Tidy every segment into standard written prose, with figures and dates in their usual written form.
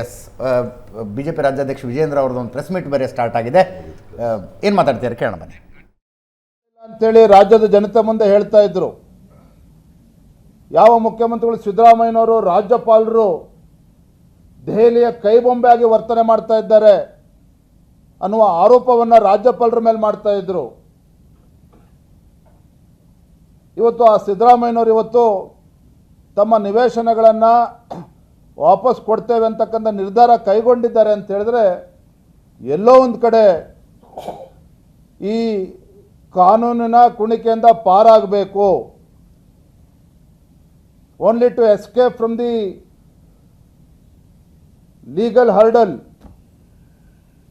S, BJP ರಾಜ್ಯಾಧ್ಯಕ್ಷ ವಿಜಯೇಂದ್ರ ಅವ್ರದ್ದು ಒಂದು ಪ್ರೆಸ್ ಮೀಟ್ ಬೇರೆ ಸ್ಟಾರ್ಟ್ ಆಗಿದೆ. ಏನು ಮಾತಾಡ್ತೀರಾ ಕೇಳೋಣ ಬನ್ನಿ ಅಂತೇಳಿ ರಾಜ್ಯದ ಜನತೆ ಮುಂದೆ ಹೇಳ್ತಾ ಇದ್ರು. ಯಾವ ಮುಖ್ಯಮಂತ್ರಿಗಳು ಸಿದ್ದರಾಮಯ್ಯನವರು ರಾಜ್ಯಪಾಲರು ದೆಹಲಿಯ ಕೈಬೊಂಬೆ ಆಗಿ ವರ್ತನೆ ಮಾಡ್ತಾ ಇದ್ದಾರೆ ಅನ್ನುವ ಆರೋಪವನ್ನು ರಾಜ್ಯಪಾಲರ ಮೇಲೆ ಮಾಡ್ತಾ ಇದ್ರು. ಇವತ್ತು ಆ ಸಿದ್ದರಾಮಯ್ಯನವರು ಇವತ್ತು ತಮ್ಮ ನಿವೇಶನಗಳನ್ನು ವಾಪಸ್ ಕೊಡ್ತೇವೆ ಅಂತಕ್ಕಂಥ ನಿರ್ಧಾರ ಕೈಗೊಂಡಿದ್ದಾರೆ ಅಂತ ಹೇಳಿದ್ರೆ ಎಲ್ಲೋ ಒಂದು ಕಡೆ ಈ ಕಾನೂನಿನ ಕುಣಿಕೆಯಿಂದ ಪಾರಾಗಬೇಕು, only to escape from the legal hurdle,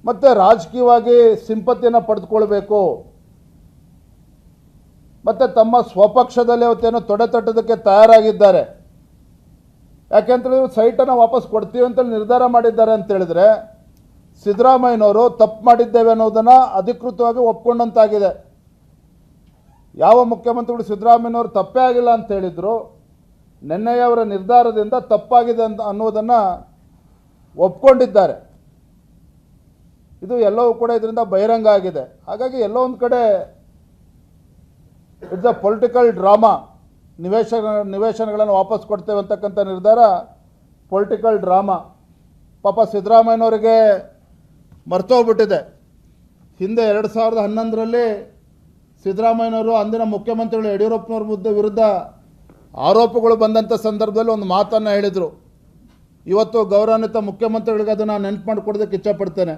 ಮತ್ತು ರಾಜಕೀಯವಾಗಿ ಸಿಂಪತಿಯನ್ನು ಪಡೆದುಕೊಳ್ಬೇಕು, ಮತ್ತು ತಮ್ಮ ಸ್ವಪಕ್ಷದಲ್ಲಿ ಅವತ್ತೇನೋ ತೊಡೆ ತಟ್ಟೋದಕ್ಕೆ ತಯಾರಾಗಿದ್ದಾರೆ. ಯಾಕೆಂತೇಳಿ ಸೈಟನ್ನು ವಾಪಸ್ ಕೊಡ್ತೀವಿ ಅಂತೇಳಿ ನಿರ್ಧಾರ ಮಾಡಿದ್ದಾರೆ ಅಂತ ಹೇಳಿದ್ರೆ ಸಿದ್ದರಾಮಯ್ಯನವರು ತಪ್ಪು ಮಾಡಿದ್ದೇವೆ ಅನ್ನೋದನ್ನು ಅಧಿಕೃತವಾಗಿ ಒಪ್ಕೊಂಡಂತಾಗಿದೆ. ಯಾವ ಮುಖ್ಯಮಂತ್ರಿಗಳು ಸಿದ್ದರಾಮಯ್ಯನವರು ತಪ್ಪೇ ಆಗಿಲ್ಲ ಅಂತ ಹೇಳಿದ್ರು, ನಿನ್ನೆಯವರ ನಿರ್ಧಾರದಿಂದ ತಪ್ಪಾಗಿದೆ ಅಂತ ಅನ್ನೋದನ್ನು ಒಪ್ಕೊಂಡಿದ್ದಾರೆ. ಇದು ಎಲ್ಲವೂ ಕೂಡ ಇದರಿಂದ ಬಹಿರಂಗ ಆಗಿದೆ. ಹಾಗಾಗಿ ಎಲ್ಲೋ ಒಂದು ಕಡೆ ಇಟ್ಸ್ ಅ ಪೊಲಿಟಿಕಲ್ ಡ್ರಾಮಾ. ನಿವೇಶನಗಳನ್ನು ವಾಪಸ್ ಕೊಡ್ತೇವೆ ಅಂತಕ್ಕಂಥ ನಿರ್ಧಾರ ಪೊಲಿಟಿಕಲ್ ಡ್ರಾಮಾ. ಪಾಪ ಸಿದ್ದರಾಮಯ್ಯನವರಿಗೆ ಮರ್ತೋಗ್ಬಿಟ್ಟಿದೆ. ಹಿಂದೆ 2011ರಲ್ಲಿ ಸಿದ್ದರಾಮಯ್ಯನವರು ಅಂದಿನ ಮುಖ್ಯಮಂತ್ರಿಗಳು ಯಡಿಯೂರಪ್ಪನವ್ರ ವಿರುದ್ಧ ಆರೋಪಗಳು ಬಂದಂಥ ಸಂದರ್ಭದಲ್ಲಿ ಒಂದು ಮಾತನ್ನು ಹೇಳಿದರು. ಇವತ್ತು ಗೌರವಾನ್ವಿತ ಮುಖ್ಯಮಂತ್ರಿಗಳಿಗೆ ಅದನ್ನು ನೆನಪು ಮಾಡಿಕೊಡೋದಕ್ಕೆ ಇಚ್ಛಪಡ್ತೇನೆ.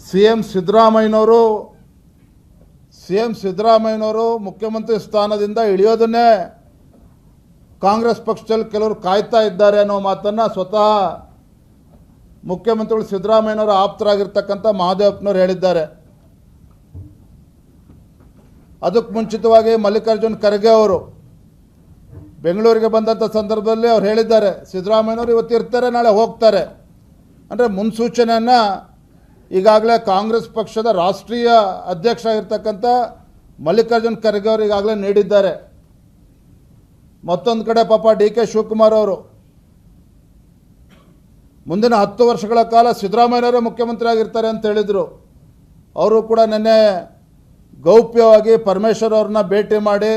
ಸಿಎಂ ಸಿದ್ದರಾಮಯ್ಯನವರು ಮುಖ್ಯಮಂತ್ರಿ ಸ್ಥಾನದಿಂದ ಇಳಿಯೋದನ್ನೇ ಕಾಂಗ್ರೆಸ್ ಪಕ್ಷದಲ್ಲಿ ಕೆಲವರು ಕಾಯ್ತಾ ಇದ್ದಾರೆ ಅನ್ನೋ ಮಾತನ್ನು ಸ್ವತಃ ಮುಖ್ಯಮಂತ್ರಿಗಳು ಸಿದ್ದರಾಮಯ್ಯನವರ ಆಪ್ತರಾಗಿರ್ತಕ್ಕಂಥ ಮಹದೇವಪ್ಪನವರು ಹೇಳಿದ್ದಾರೆ. ಅದಕ್ಕೆ ಮುಂಚಿತವಾಗಿ ಮಲ್ಲಿಕಾರ್ಜುನ್ ಖರ್ಗೆ ಅವರು ಬೆಂಗಳೂರಿಗೆ ಬಂದಂಥ ಸಂದರ್ಭದಲ್ಲಿ ಅವ್ರು ಹೇಳಿದ್ದಾರೆ, ಸಿದ್ದರಾಮಯ್ಯನವರು ಇವತ್ತು ಇರ್ತಾರೆ, ನಾಳೆ ಹೋಗ್ತಾರೆ. ಅಂದರೆ ಮುನ್ಸೂಚನೆಯನ್ನು ಈಗಾಗಲೇ ಕಾಂಗ್ರೆಸ್ ಪಕ್ಷದ ರಾಷ್ಟ್ರೀಯ ಅಧ್ಯಕ್ಷ ಆಗಿರ್ತಕ್ಕಂಥ ಮಲ್ಲಿಕಾರ್ಜುನ್ ಖರ್ಗೆ ಅವರು ಈಗಾಗಲೇ ನೀಡಿದ್ದಾರೆ. ಮತ್ತೊಂದು ಕಡೆ ಪಾಪ DK ಶಿವಕುಮಾರ್ ಅವರು ಮುಂದಿನ 10 ವರ್ಷಗಳ ಕಾಲ ಸಿದ್ದರಾಮಯ್ಯನವರೇ ಮುಖ್ಯಮಂತ್ರಿ ಆಗಿರ್ತಾರೆ ಅಂತ ಹೇಳಿದರು. ಅವರು ಕೂಡ ನಿನ್ನೆ ಗೌಪ್ಯವಾಗಿ ಪರಮೇಶ್ವರ್ ಅವ್ರನ್ನ ಭೇಟಿ ಮಾಡಿ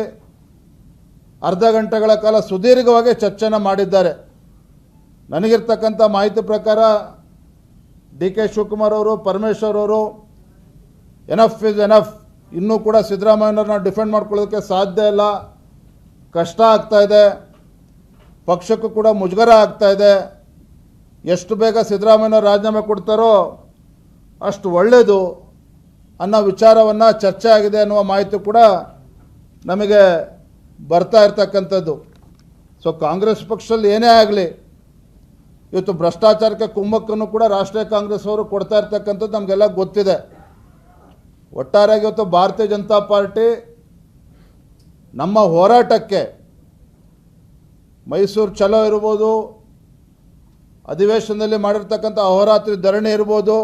ಅರ್ಧ ಗಂಟೆಗಳ ಕಾಲ ಸುದೀರ್ಘವಾಗಿ ಚರ್ಚೆನ ಮಾಡಿದ್ದಾರೆ. ನನಗಿರ್ತಕ್ಕಂಥ ಮಾಹಿತಿ ಪ್ರಕಾರ DK ಶಿವಕುಮಾರ್ ಅವರು, ಪರಮೇಶ್ವರ್ ಅವರು ಎನಫ್ ಇಸ್ ಎನಫ್, ಇನ್ನೂ ಕೂಡ ಸಿದ್ದರಾಮಯ್ಯನವ್ರನ್ನ ಡಿಫೆಂಡ್ ಮಾಡ್ಕೊಳ್ಳೋದಕ್ಕೆ ಸಾಧ್ಯ ಇಲ್ಲ, ಕಷ್ಟ ಆಗ್ತಾ ಇದೆ, ಪಕ್ಷಕ್ಕೂ ಕೂಡ ಮುಜುಗರ ಆಗ್ತಾ ಇದೆ, ಎಷ್ಟು ಬೇಗ ಸಿದ್ದರಾಮಯ್ಯನವರು ರಾಜೀನಾಮೆ ಕೊಡ್ತಾರೋ ಅಷ್ಟು ಒಳ್ಳೆಯದು ಅನ್ನೋ ವಿಚಾರವನ್ನು ಚರ್ಚೆ ಆಗಿದೆ ಅನ್ನುವ ಮಾಹಿತಿ ಕೂಡ ನಮಗೆ ಬರ್ತಾ ಇರ್ತಕ್ಕಂಥದ್ದು. ಸೊ ಕಾಂಗ್ರೆಸ್ ಪಕ್ಷದಲ್ಲಿ ಏನೇ ಆಗಲಿ ಇವತ್ತು ಭ್ರಷ್ಟಾಚಾರಕ್ಕೆ ಕುಮ್ಮಕ್ಕನ್ನು ಕೂಡ ರಾಷ್ಟ್ರೀಯ ಕಾಂಗ್ರೆಸ್ ಅವರು ಕೊಡ್ತಾ ಇರ್ತಕ್ಕಂಥದ್ದು ನಮಗೆಲ್ಲ ಗೊತ್ತಿದೆ. ಒಟ್ಟಾರೆಯಾಗಿ ಇವತ್ತು ಭಾರತೀಯ ಜನತಾ ಪಾರ್ಟಿ ನಮ್ಮ ಹೋರಾಟಕ್ಕೆ ಮೈಸೂರು ಚಲೋ ಇರ್ಬೋದು, ಅಧಿವೇಶನದಲ್ಲಿ ಮಾಡಿರ್ತಕ್ಕಂಥ ಅಹೋರಾತ್ರಿ ಧರಣಿ ಇರ್ಬೋದು,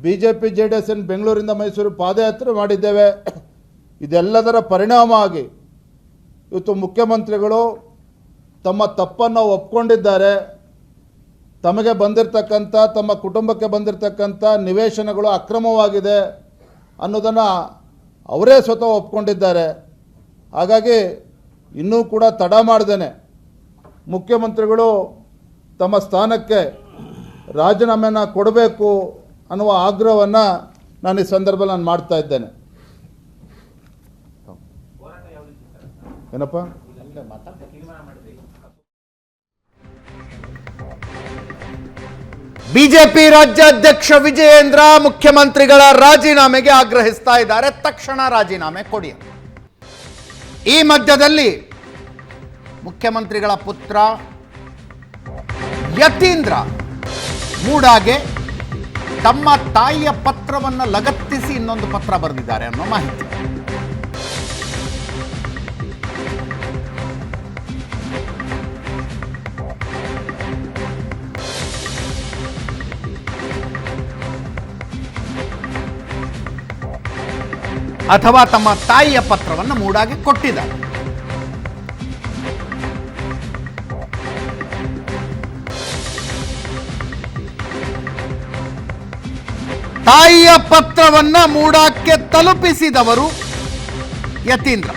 BJP JDS ಬೆಂಗಳೂರಿಂದ ಮೈಸೂರು ಪಾದಯಾತ್ರೆ ಮಾಡಿದ್ದೇವೆ. ಇದೆಲ್ಲದರ ಪರಿಣಾಮ ಆಗಿ ಇವತ್ತು ಮುಖ್ಯಮಂತ್ರಿಗಳು ತಮ್ಮ ತಪ್ಪನ್ನು ಒಪ್ಕೊಂಡಿದ್ದಾರೆ. ತಮಗೆ ಬಂದಿರತಕ್ಕಂಥ, ತಮ್ಮ ಕುಟುಂಬಕ್ಕೆ ಬಂದಿರತಕ್ಕಂಥ ನಿವೇಶನಗಳು ಅಕ್ರಮವಾಗಿದೆ ಅನ್ನೋದನ್ನು ಅವರೇ ಸ್ವತಃ ಒಪ್ಕೊಂಡಿದ್ದಾರೆ. ಹಾಗಾಗಿ ಇನ್ನೂ ಕೂಡ ತಡ ಮಾಡ್ದೇನೆ ಮುಖ್ಯಮಂತ್ರಿಗಳು ತಮ್ಮ ಸ್ಥಾನಕ್ಕೆ ರಾಜೀನಾಮೆಯನ್ನು ಕೊಡಬೇಕು ಅನ್ನುವ ಆಗ್ರಹವನ್ನು ನಾನು ಈ ಸಂದರ್ಭದಲ್ಲಿ ಮಾಡ್ತಾ ಇದ್ದೇನೆ. ಏನಪ್ಪ ಬಿಜೆಪಿ ರಾಜ್ಯಾಧ್ಯಕ್ಷ ವಿಜಯೇಂದ್ರ ಮುಖ್ಯಮಂತ್ರಿಗಳ ರಾಜೀನಾಮೆಗೆ ಆಗ್ರಹಿಸ್ತಾ ಇದ್ದಾರೆ. ತಕ್ಷಣ ರಾಜೀನಾಮೆ ಕೊಡಿ. ಈ ಮಧ್ಯದಲ್ಲಿ ಮುಖ್ಯಮಂತ್ರಿಗಳ ಪುತ್ರ ಯತೀಂದ್ರ ಮೂಡಾಗೆ ತಮ್ಮ ತಾಯಿಯ ಪತ್ರವನ್ನು ಲಗತ್ತಿಸಿ ಇನ್ನೊಂದು ಪತ್ರ ಬರೆದಿದ್ದಾರೆ ಅನ್ನೋ ಮಾಹಿತಿ. ಅಥವಾ ತಮ್ಮ ತಾಯಿಯ ಪತ್ರವನ್ನು ಮೂಡಾಗೆ ಕೊಟ್ಟಿದ್ದಾರೆ. ತಾಯಿಯ ಪತ್ರವನ್ನ ಮೂಡಾಕ್ಕೆ ತಲುಪಿಸಿದವರು ಯತೀಂದ್ರ.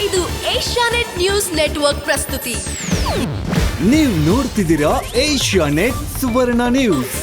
ಇದು ಏಷ್ಯಾನೆಟ್ ನ್ಯೂಸ್ ನೆಟ್ವರ್ಕ್ ಪ್ರಸ್ತುತಿ. ನೀವು ನೋಡ್ತಿದ್ದೀರಾ ಏಷ್ಯಾನೆಟ್ ಸುವರ್ಣ ನ್ಯೂಸ್.